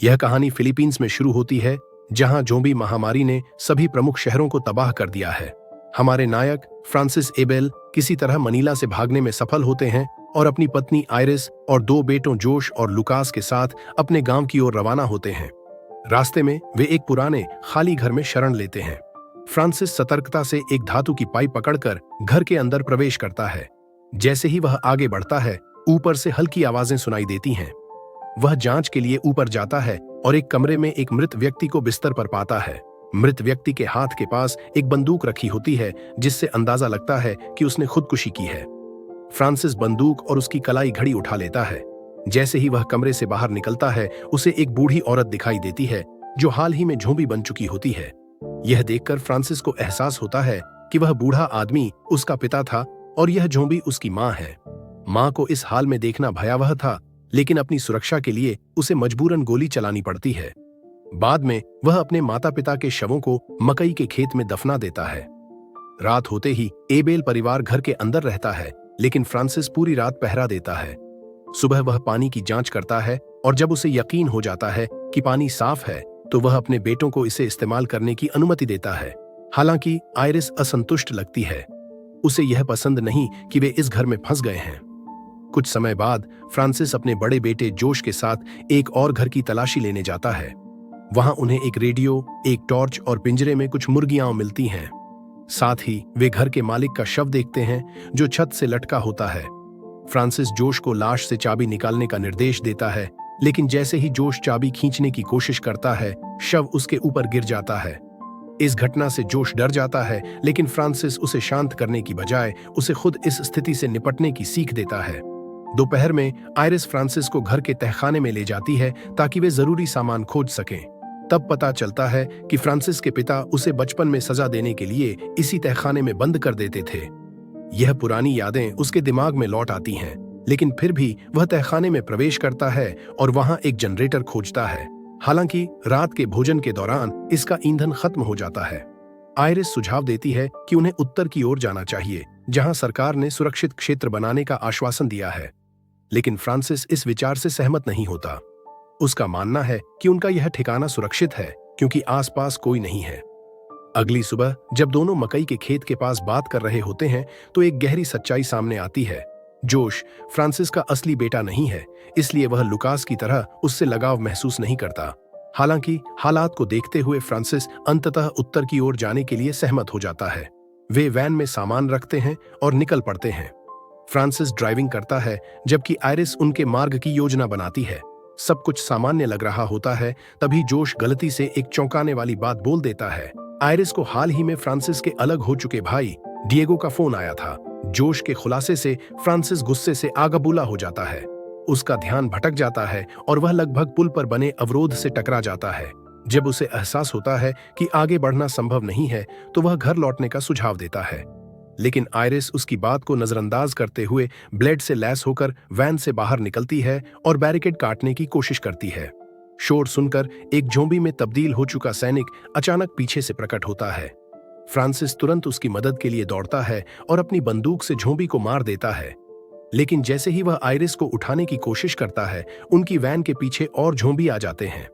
यह कहानी फिलीपींस में शुरू होती है, जहां ज़ोंबी महामारी ने सभी प्रमुख शहरों को तबाह कर दिया है। हमारे नायक फ्रांसिस एबेल किसी तरह मनीला से भागने में सफल होते हैं और अपनी पत्नी आयरिस और दो बेटों जोश और लुकास के साथ अपने गांव की ओर रवाना होते हैं। रास्ते में वे एक पुराने खाली घर में शरण लेते हैं। फ्रांसिस सतर्कता से एक धातु की पाइप पकड़कर घर के अंदर प्रवेश करता है। जैसे ही वह आगे बढ़ता है, ऊपर से हल्की आवाजें सुनाई देती हैं। वह जांच के लिए ऊपर जाता है और एक कमरे में एक मृत व्यक्ति को बिस्तर पर पाता है। मृत व्यक्ति के हाथ के पास एक बंदूक रखी होती है, जिससे अंदाजा लगता है कि उसने खुदकुशी की है। फ्रांसिस बंदूक और उसकी कलाई घड़ी उठा लेता है। जैसे ही वह कमरे से बाहर निकलता है, उसे एक बूढ़ी औरत दिखाई देती है जो हाल ही में ज़ोंबी बन चुकी होती है। यह देखकर फ्रांसिस को एहसास होता है कि वह बूढ़ा आदमी उसका पिता था और यह ज़ोंबी उसकी मां है। मां को इस हाल में देखना भयावह था, लेकिन अपनी सुरक्षा के लिए उसे मजबूरन गोली चलानी पड़ती है। बाद में वह अपने माता पिता के शवों को मकई के खेत में दफना देता है। रात होते ही एबेल परिवार घर के अंदर रहता है, लेकिन फ्रांसिस पूरी रात पहरा देता है। सुबह वह पानी की जांच करता है और जब उसे यकीन हो जाता है कि पानी साफ है, तो वह अपने बेटों को इसे इस्तेमाल करने की अनुमति देता है। हालांकि आयरिस असंतुष्ट लगती है। उसे यह पसंद नहीं कि वे इस घर में फंस गए हैं। कुछ समय बाद फ्रांसिस अपने बड़े बेटे जोश के साथ एक और घर की तलाशी लेने जाता है। वहां उन्हें एक रेडियो, एक टॉर्च और पिंजरे में कुछ मुर्गियां मिलती हैं। साथ ही वे घर के मालिक का शव देखते हैं, जो छत से लटका होता है। फ्रांसिस जोश को लाश से चाबी निकालने का निर्देश देता है, लेकिन जैसे ही जोश चाबी खींचने की कोशिश करता है, शव उसके ऊपर गिर जाता है। इस घटना से जोश डर जाता है, लेकिन फ्रांसिस उसे शांत करने की बजाय उसे खुद इस स्थिति से निपटने की सीख देता है। दोपहर में आयरिस फ्रांसिस को घर के तहखाने में ले जाती है ताकि वे जरूरी सामान खोज सकें। तब पता चलता है कि फ्रांसिस के पिता उसे बचपन में सजा देने के लिए इसी तहखाने में बंद कर देते थे। यह पुरानी यादें उसके दिमाग में लौट आती हैं, लेकिन फिर भी वह तहखाने में प्रवेश करता है और वहां एक जनरेटर खोजता है। हालांकि रात के भोजन के दौरान इसका ईंधन खत्म हो जाता है। आयरिस सुझाव देती है कि उन्हें उत्तर की ओर जाना चाहिए, जहां सरकार ने सुरक्षित क्षेत्र बनाने का आश्वासन दिया है। लेकिन फ्रांसिस इस विचार से सहमत नहीं होता। उसका मानना है कि उनका यह ठिकाना सुरक्षित है क्योंकि आसपास कोई नहीं है। अगली सुबह जब दोनों मकई के खेत के पास बात कर रहे होते हैं, तो एक गहरी सच्चाई सामने आती है। जोश फ्रांसिस का असली बेटा नहीं है, इसलिए वह लुकास की तरह उससे लगाव महसूस नहीं करता। हालांकि हालात को देखते हुए फ्रांसिस अंततः उत्तर की ओर जाने के लिए सहमत हो जाता है। वे वैन में सामान रखते हैं और निकल पड़ते हैं। फ्रांसिस ड्राइविंग करता है, जबकि आयरिस उनके मार्ग की योजना बनाती है। सब कुछ सामान्य लग रहा होता है, तभी जोश गलती से एक चौंकाने वाली बात बोल देता है। आयरिस को हाल ही में फ्रांसिस के अलग हो चुके भाई डिएगो का फोन आया था। जोश के खुलासे से फ्रांसिस गुस्से से आगबूला हो जाता है। उसका ध्यान भटक जाता है और वह लगभग पुल पर बने अवरोध से टकरा जाता है। जब उसे एहसास होता है कि आगे बढ़ना संभव नहीं है, तो वह घर लौटने का सुझाव देता है। लेकिन आयरिस उसकी बात को नजरअंदाज करते हुए ब्लेड से लैस होकर वैन से बाहर निकलती है और बैरिकेड काटने की कोशिश करती है। शोर सुनकर एक ज़ोंबी में तब्दील हो चुका सैनिक अचानक पीछे से प्रकट होता है। फ्रांसिस तुरंत उसकी मदद के लिए दौड़ता है और अपनी बंदूक से ज़ोंबी को मार देता है। लेकिन जैसे ही वह आयरिस को उठाने की कोशिश करता है, उनकी वैन के पीछे और ज़ोंबी आ जाते हैं।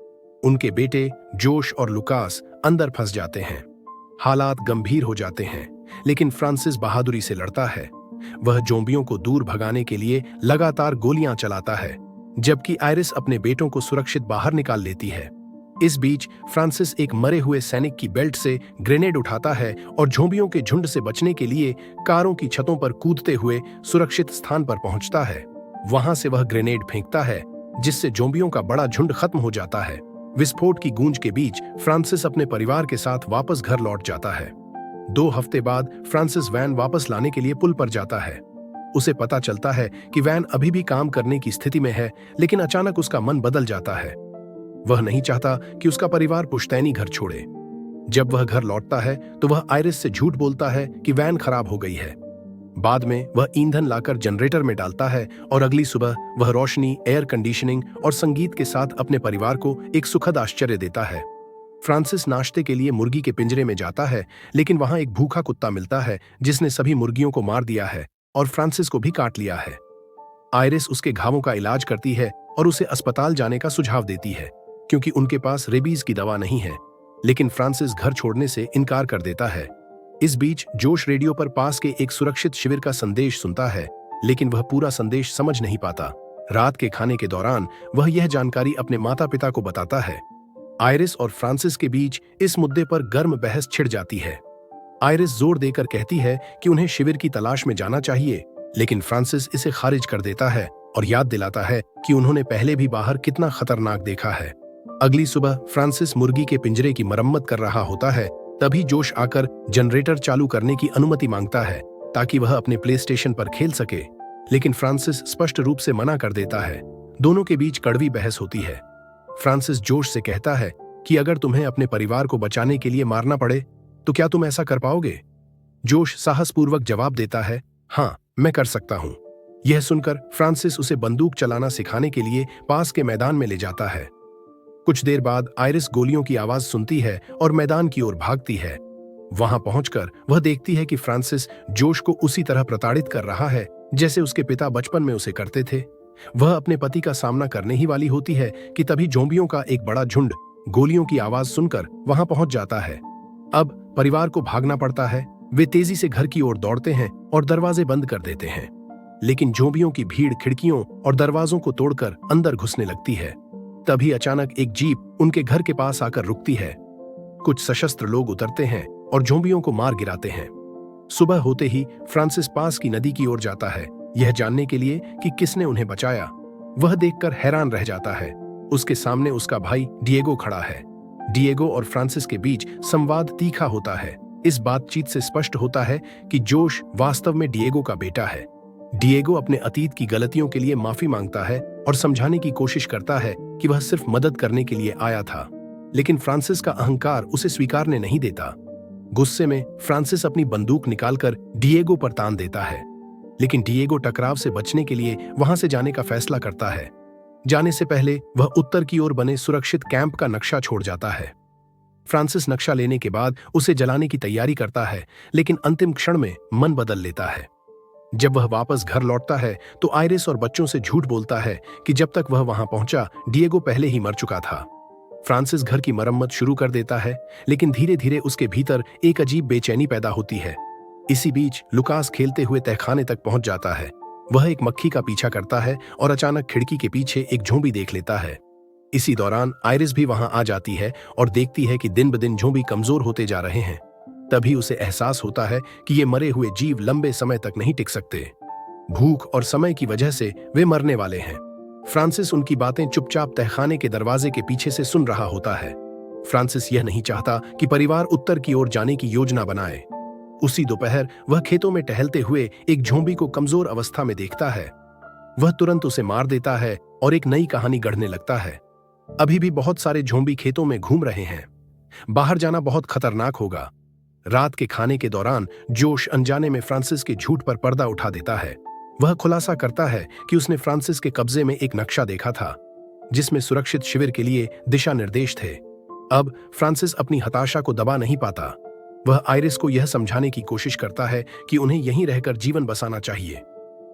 उनके बेटे जोश और लुकास अंदर फंस जाते हैं। हालात गंभीर हो जाते हैं, लेकिन फ्रांसिस बहादुरी से लड़ता है। वह ज़ोंबियों को दूर भगाने के लिए लगातार गोलियां चलाता है, जबकि आयरिस अपने बेटों को सुरक्षित बाहर निकाल लेती है। इस बीच फ्रांसिस एक मरे हुए सैनिक की बेल्ट से ग्रेनेड उठाता है और ज़ोंबियों के झुंड से बचने के लिए कारों की छतों पर कूदते हुए सुरक्षित स्थान पर पहुंचता है। वहां से वह ग्रेनेड फेंकता है, जिससे ज़ोंबियों का बड़ा झुंड खत्म हो जाता है। विस्फोट की गूंज के बीच फ्रांसिस अपने परिवार के साथ वापस घर लौट जाता है। 2 हफ्ते बाद फ्रांसिस वैन वापस लाने के लिए पुल पर जाता है। उसे पता चलता है कि वैन अभी भी काम करने की स्थिति में है, लेकिन अचानक उसका मन बदल जाता है। वह नहीं चाहता कि उसका परिवार पुश्तैनी घर छोड़े। जब वह घर लौटता है, तो वह आयरिस से झूठ बोलता है कि वैन खराब हो गई है। बाद में वह ईंधन लाकर जनरेटर में डालता है और अगली सुबह वह रोशनी, एयर कंडीशनिंग और संगीत के साथ अपने परिवार को एक सुखद आश्चर्य देता है। फ्रांसिस नाश्ते के लिए मुर्गी के पिंजरे में जाता है, लेकिन वहां एक भूखा कुत्ता मिलता है जिसने सभी मुर्गियों को मार दिया है और फ्रांसिस को भी काट लिया है। आयरिस उसके घावों का इलाज करती है और उसे अस्पताल जाने का सुझाव देती है, क्योंकि उनके पास रेबीज की दवा नहीं है। लेकिन फ्रांसिस घर छोड़ने से इनकार कर देता है। इस बीच जोश रेडियो पर पास के एक सुरक्षित शिविर का संदेश सुनता है, लेकिन वह पूरा संदेश समझ नहीं पाता। रात के खाने के दौरान वह यह जानकारी अपने माता पिता को बताता है। आयरिस और फ्रांसिस के बीच इस मुद्दे पर गर्म बहस छिड़ जाती है। आयरिस जोर देकर कहती है कि उन्हें शिविर की तलाश में जाना चाहिए, लेकिन फ्रांसिस इसे खारिज कर देता है और याद दिलाता है कि उन्होंने पहले भी बाहर कितना खतरनाक देखा है। अगली सुबह फ्रांसिस मुर्गी के पिंजरे की मरम्मत कर रहा होता है, तभी जोश आकर जनरेटर चालू करने की अनुमति मांगता है ताकि वह अपने प्ले स्टेशन पर खेल सके, लेकिन फ्रांसिस स्पष्ट रूप से मना कर देता है। दोनों के बीच कड़वी बहस होती है। फ्रांसिस जोश से कहता है कि अगर तुम्हें अपने परिवार को बचाने के लिए मारना पड़े तो क्या तुम ऐसा कर पाओगे? जोश साहसपूर्वक जवाब देता है, हाँ, मैं कर सकता हूं। यह सुनकर फ्रांसिस उसे बंदूक चलाना सिखाने के लिए पास के मैदान में ले जाता है। कुछ देर बाद आयरिस गोलियों की आवाज सुनती है और मैदान की ओर भागती है। वहां पहुंचकर वह देखती है कि फ्रांसिस जोश को उसी तरह प्रताड़ित कर रहा है जैसे उसके पिता बचपन में उसे करते थे। वह अपने पति का सामना करने ही वाली होती है कि तभी जोम्बियों का एक बड़ा झुंड गोलियों की आवाज सुनकर वहां पहुंच जाता है। अब परिवार को भागना पड़ता है। वे तेजी से घर की ओर दौड़ते हैं और दरवाजे बंद कर देते हैं, लेकिन जोम्बियों की भीड़ खिड़कियों और दरवाजों को तोड़कर अंदर घुसने लगती है। तभी अचानक एक जीप उनके घर के पास आकर रुकती है। कुछ सशस्त्र लोग उतरते हैं और जोम्बियों को मार गिराते हैं। सुबह होते ही फ्रांसिस पास की नदी की ओर जाता है, यह जानने के लिए कि किसने उन्हें बचाया। वह देखकर हैरान रह जाता है। उसके सामने उसका भाई डिएगो खड़ा है। डिएगो और फ्रांसिस के बीच संवाद तीखा होता है। इस बातचीत से स्पष्ट होता है कि जोश वास्तव में डिएगो का बेटा है। डिएगो अपने अतीत की गलतियों के लिए माफी मांगता है और समझाने की कोशिश करता है कि वह सिर्फ मदद करने के लिए आया था, लेकिन फ्रांसिस का अहंकार उसे स्वीकारने नहीं देता। गुस्से में फ्रांसिस अपनी बंदूक निकालकर डिएगो पर तान देता है, लेकिन डिएगो टकराव से बचने के लिए वहां से जाने का फैसला करता है। जाने से पहले वह उत्तर की ओर बने सुरक्षित कैंप का नक्शा छोड़ जाता है। फ्रांसिस नक्शा लेने के बाद उसे जलाने की तैयारी करता है, लेकिन अंतिम क्षण में मन बदल लेता है। जब वह वापस घर लौटता है तो आयरिस और बच्चों से झूठ बोलता है कि जब तक वह वहां पहुंचा डिएगो पहले ही मर चुका था। फ्रांसिस घर की मरम्मत शुरू कर देता है, लेकिन धीरे धीरे उसके भीतर एक अजीब बेचैनी पैदा होती है। इसी बीच लुकास खेलते हुए तहखाने तक पहुंच जाता है। वह एक मक्खी का पीछा करता है और अचानक खिड़की के पीछे एक झोंबी देख लेता है। इसी दौरान आयरिस भी वहां आ जाती है और देखती है कि दिन ब दिन झोंबी कमजोर होते जा रहे हैं। तभी उसे एहसास होता है कि ये मरे हुए जीव लंबे समय तक नहीं टिक सकते। भूख और समय की वजह से वे मरने वाले हैं। फ्रांसिस उनकी बातें चुपचाप तहखाने के दरवाजे के पीछे से सुन रहा होता है। फ्रांसिस यह नहीं चाहता कि परिवार उत्तर की ओर जाने की योजना बनाए। उसी दोपहर वह खेतों में टहलते हुए एक झोंबी को कमजोर अवस्था में देखता है। वह तुरंत उसे मार देता है और एक नई कहानी गढ़ने लगता है। अभी भी बहुत सारे झोंबी खेतों में घूम रहे हैं। बाहर जाना बहुत खतरनाक होगा। रात के खाने के दौरान जोश अनजाने में फ्रांसिस के झूठ पर पर्दा उठा देता है। वह खुलासा करता है कि उसने फ्रांसिस के कब्जे में एक नक्शा देखा था जिसमें सुरक्षित शिविर के लिए दिशा निर्देश थे। अब फ्रांसिस अपनी हताशा को दबा नहीं पाता। वह आयरिस को यह समझाने की कोशिश करता है कि उन्हें यहीं रहकर जीवन बसाना चाहिए।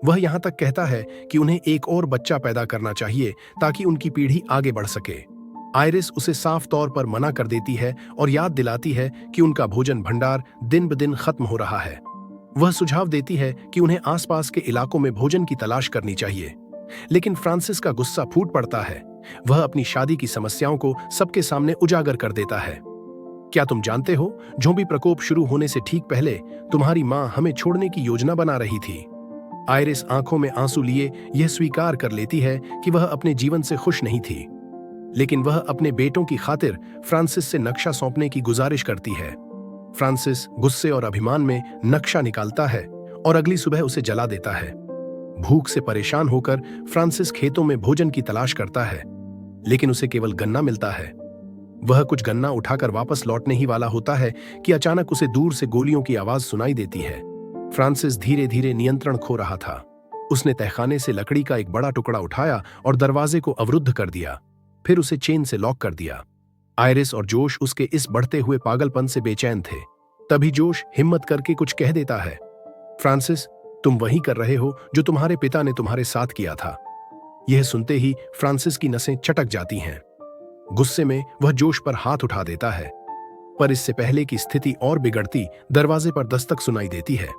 वह यहां तक कहता है कि उन्हें एक और बच्चा पैदा करना चाहिए ताकि उनकी पीढ़ी आगे बढ़ सके। आयरिस उसे साफ तौर पर मना कर देती है और याद दिलाती है कि उनका भोजन भंडार दिन ब दिन खत्म हो रहा है। वह सुझाव देती है कि उन्हें आसपास के इलाकों में भोजन की तलाश करनी चाहिए, लेकिन फ्रांसिस का गुस्सा फूट पड़ता है। वह अपनी शादी की समस्याओं को सबके सामने उजागर कर देता है। क्या तुम जानते हो, झोंबी प्रकोप शुरू होने से ठीक पहले तुम्हारी मां हमें छोड़ने की योजना बना रही थी। आयरिस आंखों में आंसू लिए यह स्वीकार कर लेती है कि वह अपने जीवन से खुश नहीं थी, लेकिन वह अपने बेटों की खातिर फ्रांसिस से नक्शा सौंपने की गुजारिश करती है। फ्रांसिस गुस्से और अभिमान में नक्शा निकालता है और अगली सुबह उसे जला देता है। भूख से परेशान होकर फ्रांसिस खेतों में भोजन की तलाश करता है, लेकिन उसे केवल गन्ना मिलता है। वह कुछ गन्ना उठाकर वापस लौटने ही वाला होता है कि अचानक उसे दूर से गोलियों की आवाज सुनाई देती है। फ्रांसिस धीरे धीरे नियंत्रण खो रहा था। उसने तहखाने से लकड़ी का एक बड़ा टुकड़ा उठाया और दरवाजे को अवरुद्ध कर दिया, फिर उसे चेन से लॉक कर दिया। आयरिस और जोश उसके इस बढ़ते हुए पागलपन से बेचैन थे। तभी जोश हिम्मत करके कुछ कह देता है, फ्रांसिस, तुम वही कर रहे हो जो तुम्हारे पिता ने तुम्हारे साथ किया था। यह सुनते ही फ्रांसिस की नसें चटक जाती हैं। गुस्से में वह जोश पर हाथ उठा देता है, पर इससे पहले कि स्थिति और बिगड़ती, दरवाजे पर दस्तक सुनाई देती है।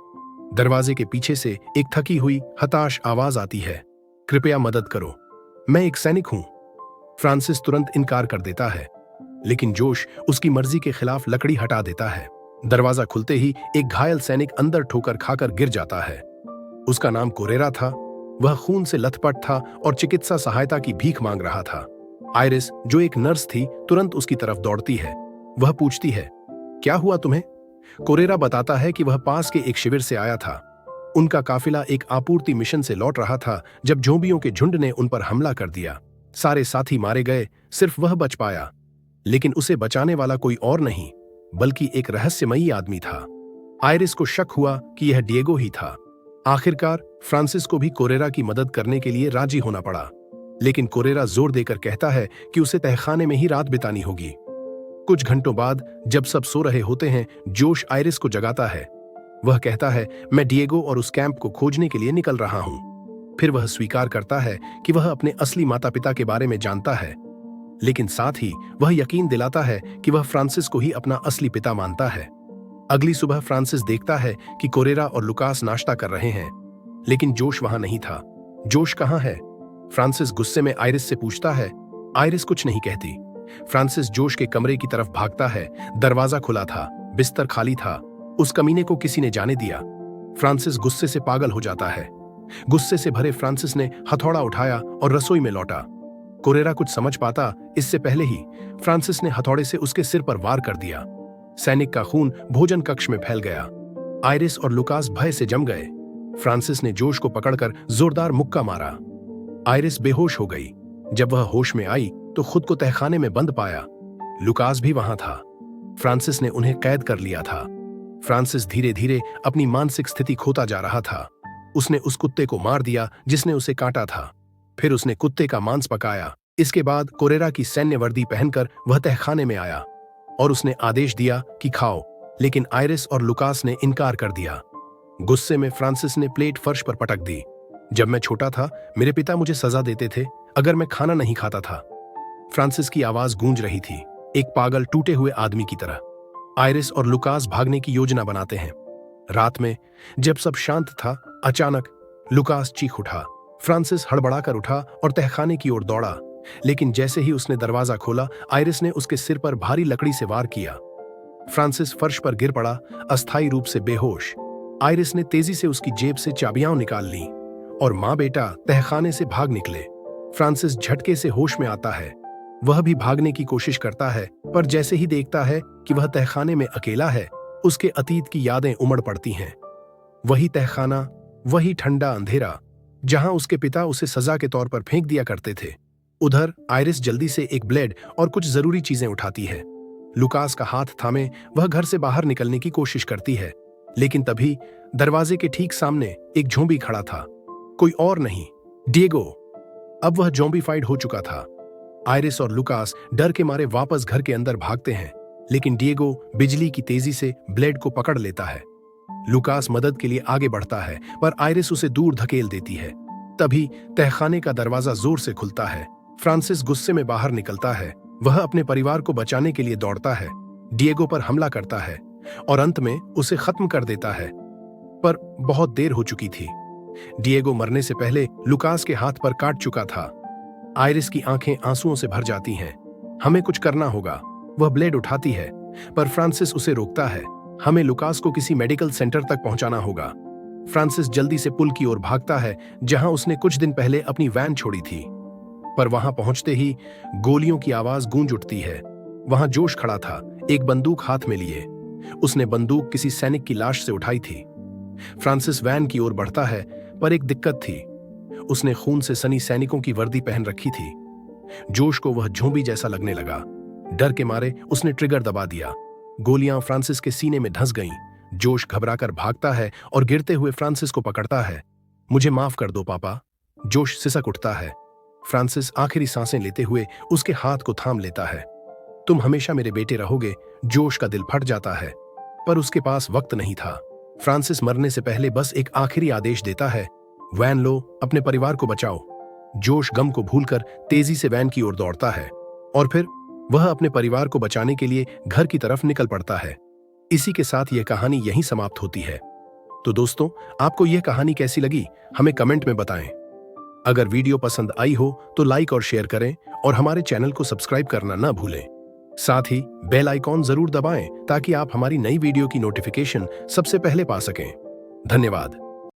दरवाजे के पीछे से एक थकी हुई हताश आवाज आती है, कृपया मदद करो, मैं एक सैनिक हूं। फ्रांसिस तुरंत इनकार कर देता है, लेकिन जोश उसकी मर्जी के खिलाफ लकड़ी हटा देता है। दरवाजा खुलते ही एक घायल सैनिक अंदर ठोकर खाकर गिर जाता है। उसका नाम कोरेरा था। वह खून से लथपथ था और चिकित्सा सहायता की भीख मांग रहा था। आयरिस, जो एक नर्स थी, तुरंत उसकी तरफ दौड़ती है। वह पूछती है, क्या हुआ तुम्हें? कोरेरा बताता है कि वह पास के एक शिविर से आया था। उनका काफिला एक आपूर्ति मिशन से लौट रहा था जब जोम्बियों के झुंड ने उन पर हमला कर दिया। सारे साथी मारे गए, सिर्फ वह बच पाया। लेकिन उसे बचाने वाला कोई और नहीं, बल्कि एक रहस्यमयी आदमी था। आयरिस को शक हुआ कि यह डिएगो ही था। आखिरकार फ्रांसिस को भी कोरेरा की मदद करने के लिए राजी होना पड़ा, लेकिन कोरेरा जोर देकर कहता है कि उसे तहखाने में ही रात बितानी होगी। कुछ घंटों बाद जब सब सो रहे होते हैं, जोश आयरिस को जगाता है। वह कहता है, मैं डिएगो और उस कैंप को खोजने के लिए निकल रहा हूं। फिर वह स्वीकार करता है कि वह अपने असली माता पिता के बारे में जानता है, लेकिन साथ ही वह यकीन दिलाता है कि वह फ्रांसिस को ही अपना असली पिता मानता है। अगली सुबह फ्रांसिस देखता है कि कोरेरा और लुकास नाश्ता कर रहे हैं, लेकिन जोश वहां नहीं था। जोश कहां है? फ्रांसिस गुस्से में आयरिस से पूछता है। आयरिस कुछ नहीं कहती। फ्रांसिस जोश के कमरे की तरफ भागता है। दरवाजा खुला था, बिस्तर खाली था। उस कमीने को किसी ने जाने दिया। फ्रांसिस गुस्से से पागल हो जाता है। गुस्से से भरे फ्रांसिस ने हथौड़ा उठाया और रसोई में लौटा। कोरेरा कुछ समझ पाता इससे पहले ही फ्रांसिस ने हथौड़े से उसके सिर पर वार कर दिया। सैनिक का खून भोजन कक्ष में फैल गया। आयरिस और लुकास भय से जम गए। फ्रांसिस ने जोश को पकड़कर जोरदार मुक्का मारा। आयरिस बेहोश हो गई। जब वह होश में आई तो खुद को तहखाने में बंद पाया। लुकास भी वहां था। फ्रांसिस ने उन्हें कैद कर लिया था। फ्रांसिस धीरे धीरे अपनी मानसिक स्थिति खोता जा रहा था। उसने उस कुत्ते को मार दिया जिसने उसे काटा था। फिर उसने कुत्ते का मांस पकाया। इसके बाद कोरेरा की सैन्य वर्दी पहनकर वह तहखाने में आया और उसने आदेश दिया कि खाओ, लेकिन आयरिस और लुकास ने इनकार कर दिया। गुस्से में फ्रांसिस ने प्लेट फर्श पर पटक दी। जब मैं छोटा था, मेरे पिता मुझे सजा देते थे अगर मैं खाना नहीं खाता था। फ्रांसिस की आवाज गूंज रही थी, एक पागल टूटे हुए आदमी की तरह। आयरिस और लुकास भागने की योजना बनाते हैं। रात में जब सब शांत था, अचानक लुकास चीख उठा। फ्रांसिस हड़बड़ाकर उठा और तहखाने की ओर दौड़ा, लेकिन जैसे ही उसने दरवाजा खोला, आयरिस ने उसके सिर पर भारी लकड़ी से वार किया। फ्रांसिस फर्श पर गिर पड़ा, अस्थायी रूप से बेहोश। आयरिस ने तेजी से उसकी जेब से चाबियां निकाल ली और मां बेटा तहखाने से भाग निकले। फ्रांसिस झटके से होश में आता है। वह भी भागने की कोशिश करता है, पर जैसे ही देखता है कि वह तहखाने में अकेला है, उसके अतीत की यादें उमड़ पड़ती हैं। वही तहखाना, वही ठंडा अंधेरा जहां उसके पिता उसे सजा के तौर पर फेंक दिया करते थे। उधर आयरिस जल्दी से एक ब्लेड और कुछ जरूरी चीजें उठाती है। लुकास का हाथ थामे वह घर से बाहर निकलने की कोशिश करती है, लेकिन तभी दरवाजे के ठीक सामने एक ज़ॉम्बी खड़ा था। कोई और नहीं, डिएगो। अब वह ज़ॉम्बीफाइड हो चुका था। आयरिस और लुकास डर के मारे वापस घर के अंदर भागते हैं, लेकिन डिएगो बिजली की तेजी से ब्लेड को पकड़ लेता है। लुकास मदद के लिए आगे बढ़ता है, पर आयरिस उसे दूर धकेल देती है। तभी तहखाने का दरवाजा जोर से खुलता है। फ्रांसिस गुस्से में बाहर निकलता है। वह अपने परिवार को बचाने के लिए दौड़ता है, डिएगो पर हमला करता है और अंत में उसे खत्म कर देता है। पर बहुत देर हो चुकी थी। डिएगो मरने से पहले लुकास के हाथ पर काट चुका था। आयरिस की आंखें आंसुओं से भर जाती हैं। हमें कुछ करना होगा। वह ब्लेड उठाती है, पर फ्रांसिस उसे रोकता है। हमें लुकास को किसी मेडिकल सेंटर तक पहुंचाना होगा। फ्रांसिस जल्दी से पुल की ओर भागता है, जहां उसने कुछ दिन पहले अपनी वैन छोड़ी थी। पर वहां पहुंचते ही गोलियों की आवाज गूंज उठती है। वहां जोश खड़ा था, एक बंदूक हाथ में लिए। उसने बंदूक किसी सैनिक की लाश से उठाई थी। फ्रांसिस वैन की ओर बढ़ता है, पर एक दिक्कत थी। उसने खून से सनी सैनिकों की वर्दी पहन रखी थी। जोश को वह ज़ॉम्बी जैसा लगने लगा। डर के मारे उसने ट्रिगर दबा दिया। गोलियां फ्रांसिस के सीने में धंस गईं। जोश घबराकर भागता है और गिरते हुए फ्रांसिस को पकड़ता है। मुझे माफ कर दो पापा। जोश सिसक उठता है। फ्रांसिस आखिरी सांसें लेते हुए उसके हाथ को थाम लेता है। तुम हमेशा मेरे बेटे रहोगे। जोश का दिल फट जाता है, पर उसके पास वक्त नहीं था। फ्रांसिस मरने से पहले बस एक आखिरी आदेश देता है, वैन लो, अपने परिवार को बचाओ। जोश गम को भूलकर तेजी से वैन की ओर दौड़ता है और फिर वह अपने परिवार को बचाने के लिए घर की तरफ निकल पड़ता है। इसी के साथ यह कहानी यहीं समाप्त होती है। तो दोस्तों, आपको यह कहानी कैसी लगी हमें कमेंट में बताएं। अगर वीडियो पसंद आई हो तो लाइक और शेयर करें और हमारे चैनल को सब्सक्राइब करना ना भूलें। साथ ही बेल आइकॉन जरूर दबाएं ताकि आप हमारी नई वीडियो की नोटिफिकेशन सबसे पहले पा सकें। धन्यवाद।